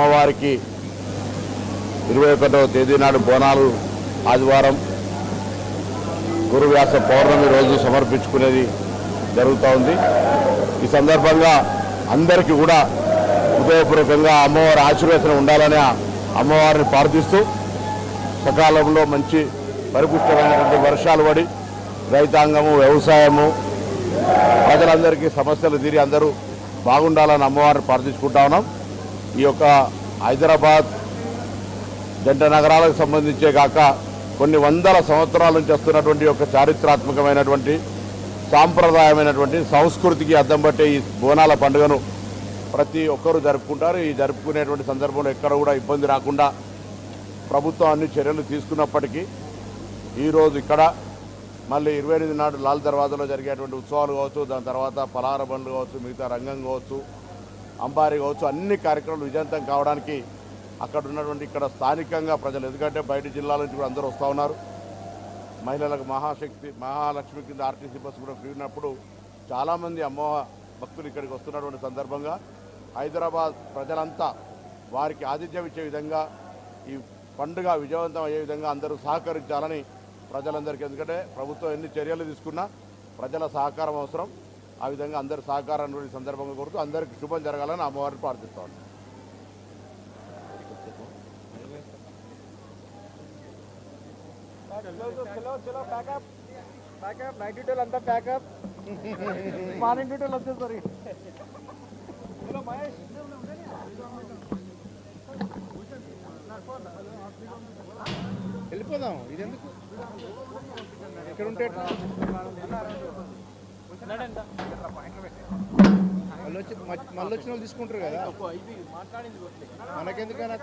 అమ్మవారికి 21వ తేదీ నాడు బోనాలు ఆదివారం గురువ్యాస పౌర్ణమి రోజు సమర్పించుకునేది జరుగుతూ ఉంది. ఈ సందర్భంగా అందరికీ కూడా హృదయపూర్వకంగా అమ్మవారి ఆశీర్వచనం ఉండాలని అమ్మవారిని ప్రార్థిస్తూ సకాలంలో మంచి పరిపుష్టమైనటువంటి వర్షాలు పడి రైతాంగము వ్యవసాయము ప్రజలందరికీ సమస్యలు తీరి అందరూ బాగుండాలని అమ్మవారిని ప్రార్థించుకుంటా ఉన్నాం. ఈ యొక్క హైదరాబాద్ జంట నగరాలకు సంబంధించే కాక కొన్ని వందల సంవత్సరాల నుంచి వస్తున్నటువంటి ఒక చారిత్రాత్మకమైనటువంటి సాంప్రదాయమైనటువంటి సంస్కృతికి అద్దం పట్టే ఈ బోనాల పండుగను ప్రతి ఒక్కరూ జరుపుకుంటారు. ఈ జరుపుకునేటువంటి సందర్భంలో ఎక్కడ కూడా ఇబ్బంది రాకుండా ప్రభుత్వం అన్ని చర్యలు తీసుకున్నప్పటికీ ఈరోజు ఇక్కడ మళ్ళీ 28 నాడు లాల్ దర్వాజాలో జరిగేటువంటి ఉత్సవాలు కావచ్చు, దాని తర్వాత పలహార బండ్లు కావచ్చు, మిగతా రంగం కావచ్చు, అంబారీ కావచ్చు, అన్ని కార్యక్రమాలు విజయవంతం కావడానికి అక్కడ ఉన్నటువంటి ఇక్కడ స్థానికంగా ప్రజలు, ఎందుకంటే బయట జిల్లాల నుంచి కూడా అందరూ వస్తూ ఉన్నారు. మహిళలకు మహాలక్ష్మి కింద ఆర్టీసీ బస్సు కూడా ఫ్రీ ఉన్నప్పుడు చాలామంది అమ్మవారి భక్తులు ఇక్కడికి వస్తున్నటువంటి సందర్భంగా హైదరాబాద్ ప్రజలంతా వారికి ఆతిథ్యం ఇచ్చే విధంగా ఈ పండుగ విజయవంతం అయ్యే విధంగా అందరూ సహకరించాలని ప్రజలందరికీ, ఎందుకంటే ప్రభుత్వం ఎన్ని చర్యలు తీసుకున్నా ప్రజల సహకారం అవసరం. ఆ విధంగా అందరి సహకారాన్ని ఈ సందర్భంగా కోరుతూ అందరికీ శుభం జరగాలని అమ్మవారిని ప్రార్థిస్తాం. నైట్ డ్యూటీలు అంతా ప్యాకప్, మార్నింగ్ డ్యూటీలు వచ్చేసరి వెళ్ళిపోదాం. ఇది ఎందుకు ఇక్కడ ఉంటే మళ్ళీ వచ్చిన వాళ్ళు తీసుకుంటారు కదా, మనకెందుకైనా